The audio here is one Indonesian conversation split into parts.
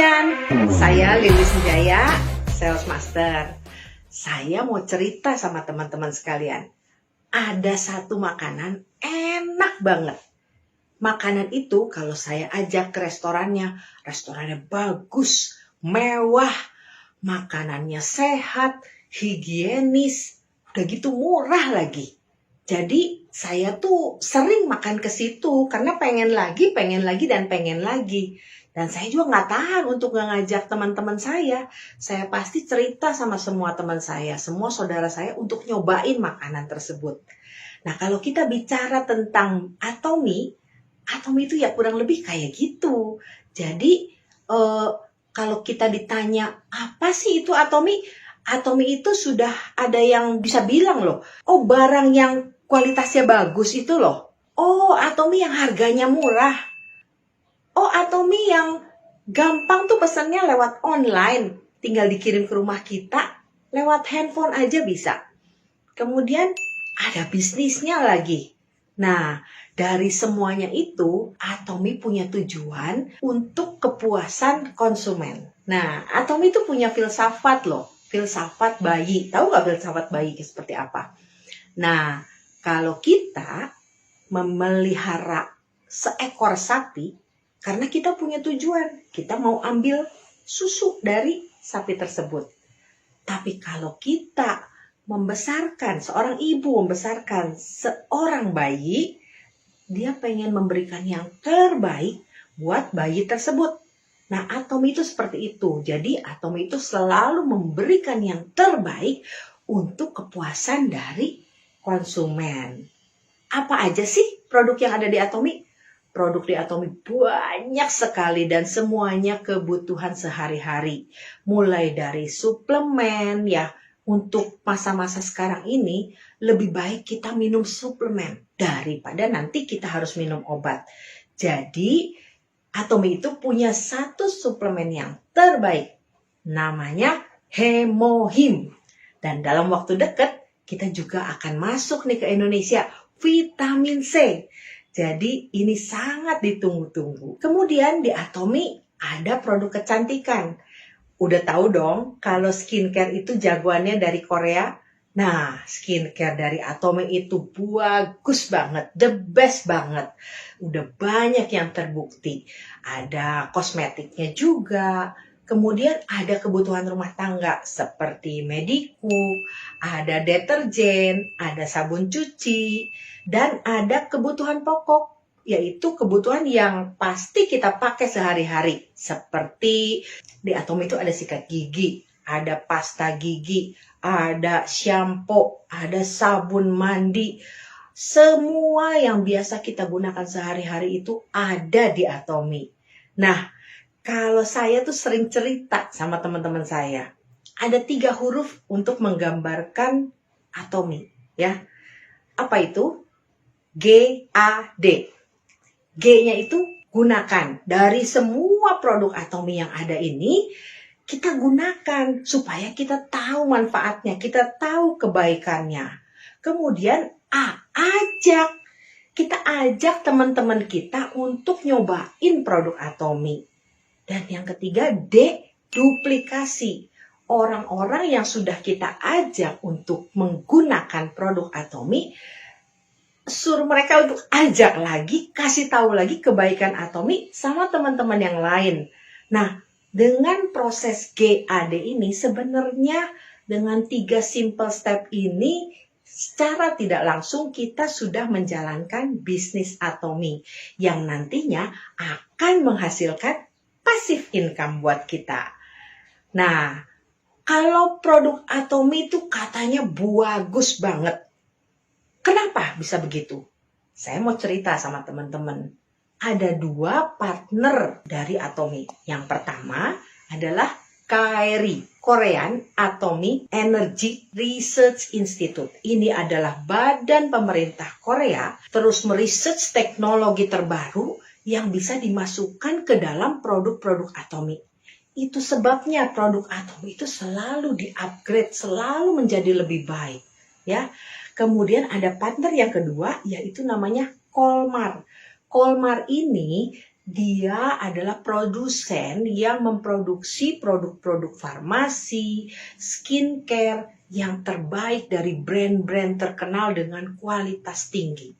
sekalian, saya Lili Senjaya, Sales Master. Saya mau cerita sama teman-teman sekalian. Ada satu makanan enak banget. Makanan itu kalau saya ajak ke restorannya bagus, mewah, makanannya sehat, higienis, udah gitu murah lagi. Jadi saya tuh sering makan ke situ karena pengen lagi, dan pengen lagi. Dan saya juga nggak tahan untuk nggak ngajak teman-teman saya. Saya pasti cerita sama semua teman saya, semua saudara saya untuk nyobain makanan tersebut. Nah, kalau kita bicara tentang Atomy itu ya kurang lebih kayak gitu. Jadi, kalau kita ditanya, apa sih itu Atomy? Atomy itu sudah ada yang bisa bilang loh, oh barang yang kualitasnya bagus itu loh. Oh, Atomy yang harganya murah. Oh, Atomy yang gampang tuh pesannya lewat online. Tinggal dikirim ke rumah kita, lewat handphone aja bisa. Kemudian ada bisnisnya lagi. Nah, dari semuanya itu, Atomy punya tujuan untuk kepuasan konsumen. Nah, Atomy itu punya filsafat loh. Filsafat bayi. Tahu nggak filsafat bayi seperti apa? Nah, kalau kita memelihara seekor sapi, karena kita punya tujuan, kita mau ambil susu dari sapi tersebut. Tapi kalau kita seorang ibu membesarkan seorang bayi, dia pengen memberikan yang terbaik buat bayi tersebut. Nah, Atomy itu seperti itu. Jadi Atomy itu selalu memberikan yang terbaik untuk kepuasan dari konsumen. Apa aja sih produk yang ada di Atomy? Produk di Atomy banyak sekali dan semuanya kebutuhan sehari-hari. Mulai dari suplemen ya, untuk masa-masa sekarang ini lebih baik kita minum suplemen daripada nanti kita harus minum obat. Jadi Atomy itu punya satu suplemen yang terbaik. Namanya Hemohim. Dan dalam waktu dekat kita juga akan masuk nih ke Indonesia vitamin C. Jadi ini sangat ditunggu-tunggu. Kemudian di Atomy ada produk kecantikan. Udah tahu dong kalau skincare itu jagoannya dari Korea. Nah, skincare dari Atomy itu bagus banget, the best banget. Udah banyak yang terbukti. Ada kosmetiknya juga. Kemudian ada kebutuhan rumah tangga seperti mediku, ada deterjen, ada sabun cuci, dan ada kebutuhan pokok, yaitu kebutuhan yang pasti kita pakai sehari-hari. Seperti di Atomy itu ada sikat gigi, ada pasta gigi, ada shampoo, ada sabun mandi. Semua yang biasa kita gunakan sehari-hari itu ada di Atomy. Nah, kalau saya tuh sering cerita sama teman-teman saya, ada 3 huruf untuk menggambarkan Atomy, ya. Apa itu? GAD. G-nya itu gunakan. Dari semua produk Atomy yang ada ini, kita gunakan supaya kita tahu manfaatnya, kita tahu kebaikannya. Kemudian A, ajak. Kita ajak teman-teman kita untuk nyobain produk Atomy. Dan yang ketiga, D, duplikasi. Orang-orang yang sudah kita ajak untuk menggunakan produk Atomy, suruh mereka untuk ajak lagi, kasih tahu lagi kebaikan Atomy sama teman-teman yang lain. Nah, dengan proses GAD ini sebenarnya dengan 3 simple step ini, secara tidak langsung kita sudah menjalankan bisnis Atomy yang nantinya akan menghasilkan passive income buat kita. Nah, kalau produk Atomy itu katanya bagus banget. Kenapa bisa begitu? Saya mau cerita sama teman-teman. Ada 2 partner dari Atomy. Yang pertama adalah KAERI, Korean Atomic Energy Research Institute. Ini adalah badan pemerintah Korea terus meresearch teknologi terbaru yang bisa dimasukkan ke dalam produk-produk Atomy. Itu sebabnya produk Atomy itu selalu di-upgrade, selalu menjadi lebih baik, ya. Kemudian ada partner yang kedua, yaitu namanya Kolmar. Kolmar ini Dia adalah produsen yang memproduksi produk-produk farmasi, skincare yang terbaik dari brand-brand terkenal dengan kualitas tinggi.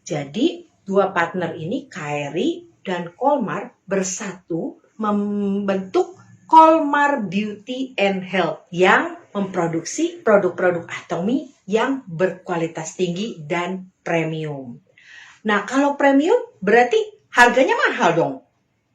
Jadi, dua partner ini, KRI dan Colmar, bersatu membentuk Colmar Beauty and Health yang memproduksi produk-produk Atomy yang berkualitas tinggi dan premium. Nah, kalau premium berarti harganya mahal dong.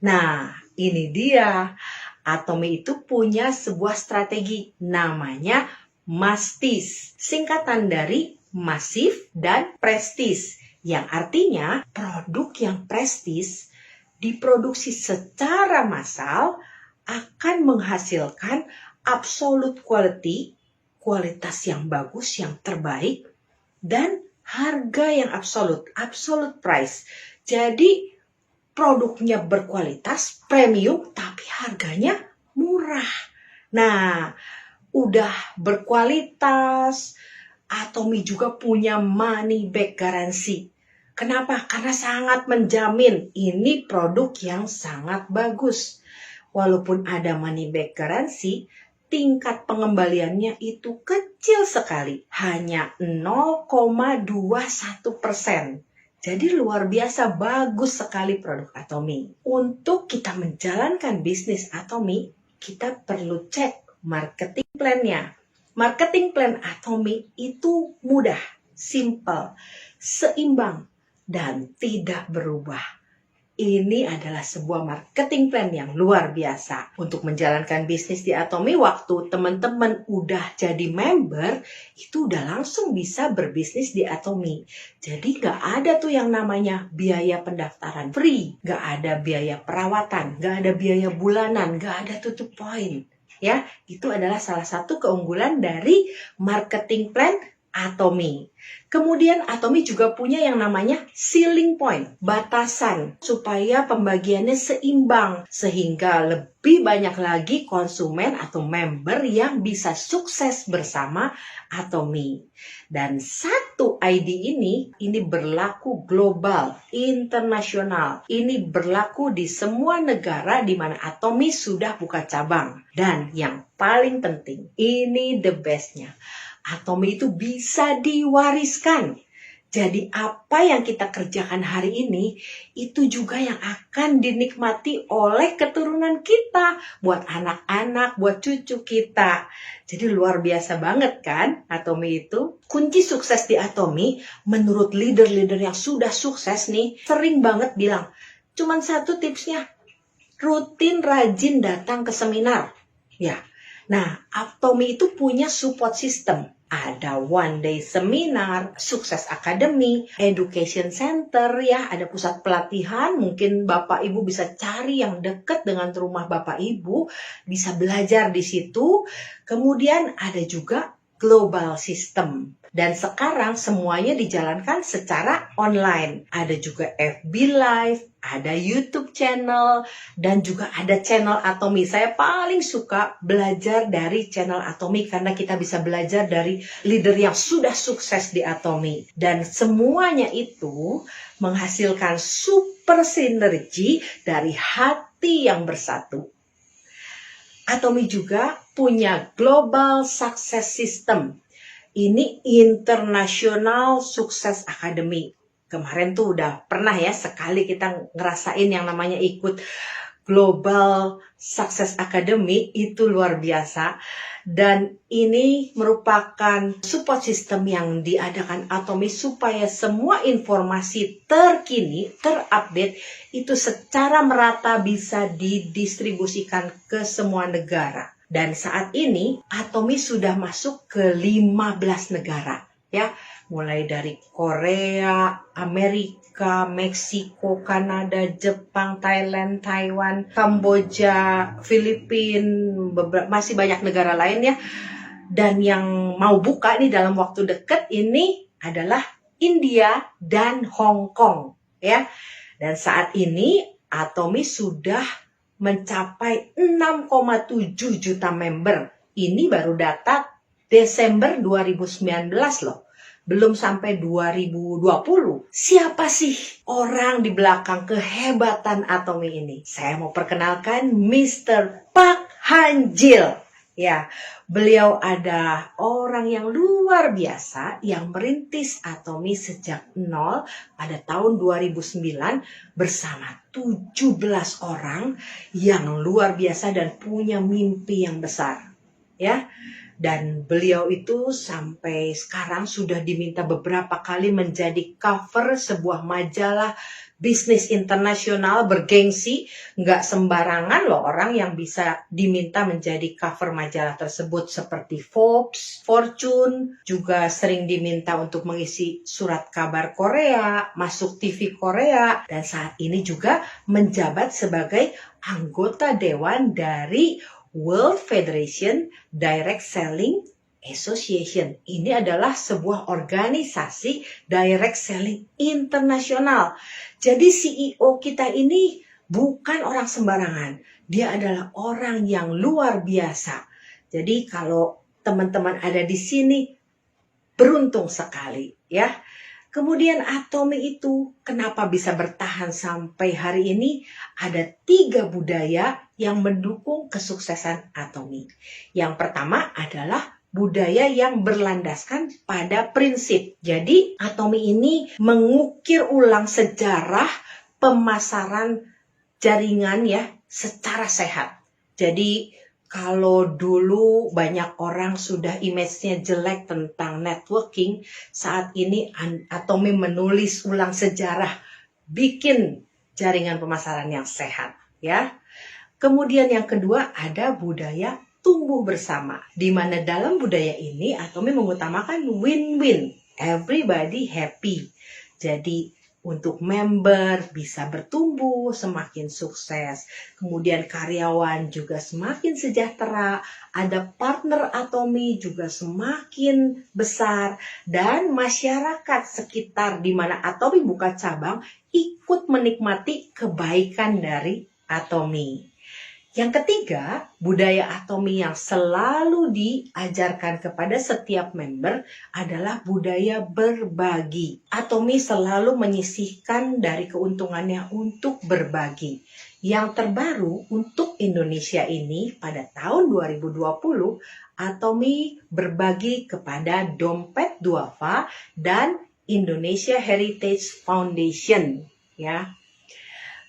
Nah, ini dia. Atomy itu punya sebuah strategi namanya MASTIS, singkatan dari masif dan prestis, yang artinya produk yang prestis diproduksi secara massal akan menghasilkan absolute quality, kualitas yang bagus, yang terbaik, dan harga yang absolute price. Jadi produknya berkualitas, premium, tapi harganya murah. Nah, udah berkualitas, Atomy juga punya money back garansi. Kenapa? Karena sangat menjamin ini produk yang sangat bagus. Walaupun ada money back garansi, tingkat pengembaliannya itu kecil sekali, hanya 0,21%. Jadi luar biasa bagus sekali produk Atomy. Untuk kita menjalankan bisnis Atomy, kita perlu cek marketing plan-nya. Marketing plan Atomy itu mudah, simple, seimbang, dan tidak berubah. Ini adalah sebuah marketing plan yang luar biasa. Untuk menjalankan bisnis di Atomy, waktu teman-teman udah jadi member, itu udah langsung bisa berbisnis di Atomy. Jadi gak ada tuh yang namanya biaya pendaftaran free, gak ada biaya perawatan, gak ada biaya bulanan, gak ada tutup poin. Ya, itu adalah salah satu keunggulan dari marketing plan Atomy. Kemudian Atomy juga punya yang namanya ceiling point, batasan, supaya pembagiannya seimbang, sehingga lebih banyak lagi konsumen atau member yang bisa sukses bersama Atomy. Dan satu ID ini berlaku global, internasional. Ini berlaku di semua negara di mana Atomy sudah buka cabang. Dan yang paling penting, ini the bestnya. Atomy itu bisa diwariskan. Jadi apa yang kita kerjakan hari ini, itu juga yang akan dinikmati oleh keturunan kita. Buat anak-anak, buat cucu kita. Jadi luar biasa banget kan Atomy itu. Kunci sukses di Atomy, menurut leader-leader yang sudah sukses nih, sering banget bilang, cuman satu tipsnya, rutin rajin datang ke seminar. Ya. Nah, Atomy itu punya support system. Ada one day seminar, Sukses Academy, Education Center, ya, ada pusat pelatihan. Mungkin Bapak Ibu bisa cari yang dekat dengan rumah Bapak Ibu, bisa belajar di situ. Kemudian ada juga global system. Dan sekarang semuanya dijalankan secara online. Ada juga FB Live, ada YouTube channel, dan juga ada channel Atomy. Saya paling suka belajar dari channel Atomy karena kita bisa belajar dari leader yang sudah sukses di Atomy. Dan semuanya itu menghasilkan super sinergi dari hati yang bersatu. Atomy juga punya Global Success System. Ini International Success Academy. Kemarin tuh udah pernah ya sekali kita ngerasain yang namanya ikut Global Success Academy, itu luar biasa. Dan ini merupakan support system yang diadakan Atomy supaya semua informasi terkini, terupdate, itu secara merata bisa didistribusikan ke semua negara. Dan saat ini Atomy sudah masuk ke 15 negara, ya, mulai dari Korea, Amerika, Meksiko, Kanada, Jepang, Thailand, Taiwan, Kamboja, Filipina, masih banyak negara lain ya. Dan yang mau buka nih dalam waktu dekat ini adalah India dan Hong Kong, ya. Dan saat ini Atomy sudah mencapai 6,7 juta member. Ini baru data Desember 2019 loh. belum sampai 2020. Siapa sih orang di belakang kehebatan Atomy ini? Saya mau perkenalkan Mr. Park Han-jil. Ya, beliau ada orang yang luar biasa yang merintis Atomy sejak nol pada tahun 2009 bersama 17 orang yang luar biasa dan punya mimpi yang besar. Ya, dan beliau itu sampai sekarang sudah diminta beberapa kali menjadi cover sebuah majalah bisnis internasional bergengsi. Nggak sembarangan loh orang yang bisa diminta menjadi cover majalah tersebut, seperti Forbes, Fortune, juga sering diminta untuk mengisi surat kabar Korea, masuk TV Korea, dan saat ini juga menjabat sebagai anggota dewan dari World Federation Direct Selling Association. Ini adalah sebuah organisasi direct selling internasional. Jadi CEO kita ini bukan orang sembarangan. Dia adalah orang yang luar biasa. Jadi kalau teman-teman ada di sini, beruntung sekali ya. Kemudian Atomy itu kenapa bisa bertahan sampai hari ini? Ada 3 budaya yang mendukung kesuksesan Atomy. Yang pertama adalah budaya yang berlandaskan pada prinsip. Jadi Atomy ini mengukir ulang sejarah pemasaran jaringan ya secara sehat. Jadi kalau dulu banyak orang sudah image-nya jelek tentang networking, saat ini Atomy menulis ulang sejarah, bikin jaringan pemasaran yang sehat ya. Kemudian yang kedua ada budaya tumbuh bersama, di mana dalam budaya ini Atomy mengutamakan win-win, everybody happy. Jadi untuk member bisa bertumbuh semakin sukses, kemudian karyawan juga semakin sejahtera, ada partner Atomy juga semakin besar, dan masyarakat sekitar di mana Atomy buka cabang ikut menikmati kebaikan dari Atomy. Yang ketiga, budaya Atomy yang selalu diajarkan kepada setiap member adalah budaya berbagi. Atomy selalu menyisihkan dari keuntungannya untuk berbagi. Yang terbaru untuk Indonesia ini pada tahun 2020, Atomy berbagi kepada Dompet Duafa dan Indonesia Heritage Foundation, ya.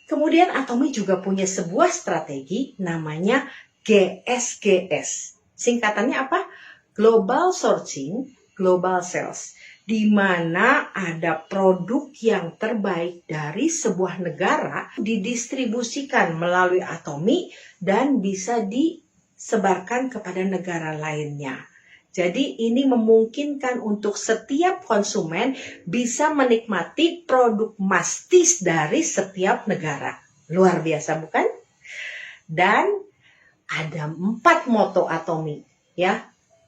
Kemudian Atomy juga punya sebuah strategi namanya GSGS. Singkatannya apa? Global Sourcing, Global Sales. Di mana ada produk yang terbaik dari sebuah negara didistribusikan melalui Atomy dan bisa disebarkan kepada negara lainnya. Jadi ini memungkinkan untuk setiap konsumen bisa menikmati produk mastis dari setiap negara. Luar biasa bukan? Dan ada 4 moto Atomy ya.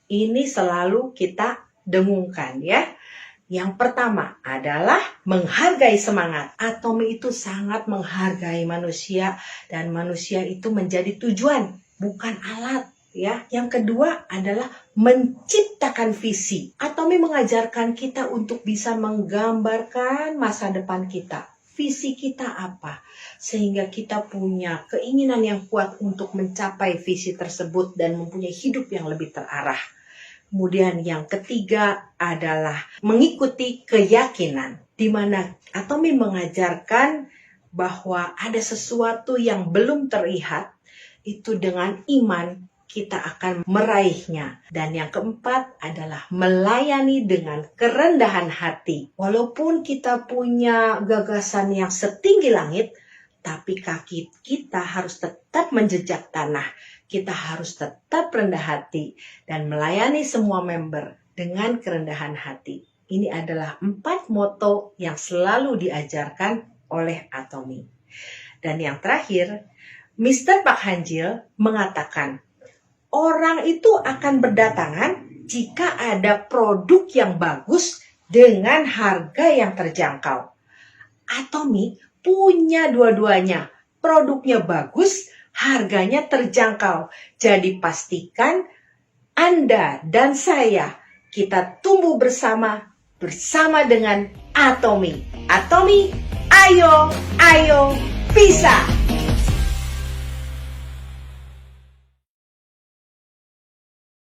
Ini selalu kita dengungkan ya. Yang pertama adalah menghargai semangat. Atomy itu sangat menghargai manusia dan manusia itu menjadi tujuan, bukan alat. Ya, yang kedua adalah menciptakan visi. Atomy mengajarkan kita untuk bisa menggambarkan masa depan kita. Visi kita apa? Sehingga kita punya keinginan yang kuat untuk mencapai visi tersebut dan mempunyai hidup yang lebih terarah. Kemudian yang ketiga adalah mengikuti keyakinan, di mana Atomy mengajarkan bahwa ada sesuatu yang belum terlihat, itu dengan iman kita akan meraihnya. Dan yang keempat adalah melayani dengan kerendahan hati. Walaupun kita punya gagasan yang setinggi langit, tapi kaki kita harus tetap menjejak tanah. Kita harus tetap rendah hati dan melayani semua member dengan kerendahan hati. Ini adalah 4 moto yang selalu diajarkan oleh Atomy. Dan yang terakhir, Mr. Park Han-jil mengatakan, orang itu akan berdatangan jika ada produk yang bagus dengan harga yang terjangkau. Atomy punya dua-duanya. Produknya bagus, harganya terjangkau. Jadi pastikan Anda dan saya, kita tumbuh bersama bersama dengan Atomi. Atomi, ayo, ayo, bisa!